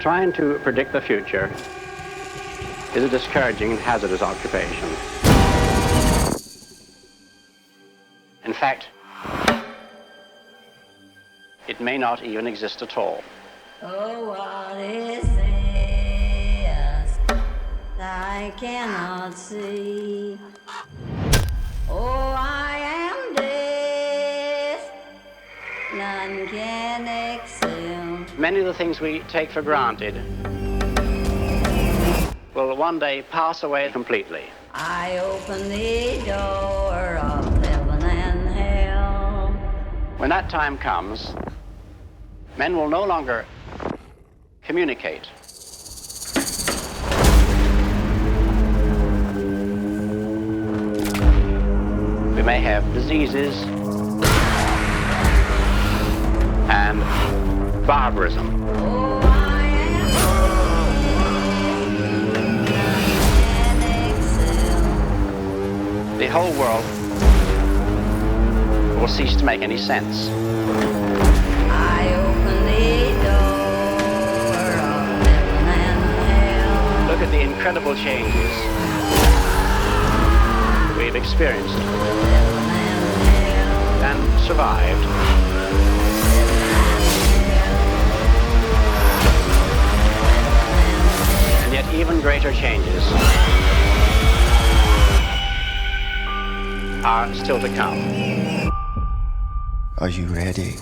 Trying to predict the future is a discouraging and hazardous occupation. In fact, it may not even exist at all. Oh, what is this I cannot see? Oh, I am deaf, none can excel. Many of the things we take for granted will one day pass away completely. I open the door of heaven and hell. When that time comes, men will no longer communicate. We may have diseases and barbarism. Oh, I am deaf, none can excel. The whole world will cease to make any sense. I open the door of heaven and hell. Look at the incredible changes we've experienced Heaven and hell. and survived. And yet even greater changes are still to come. Are you ready?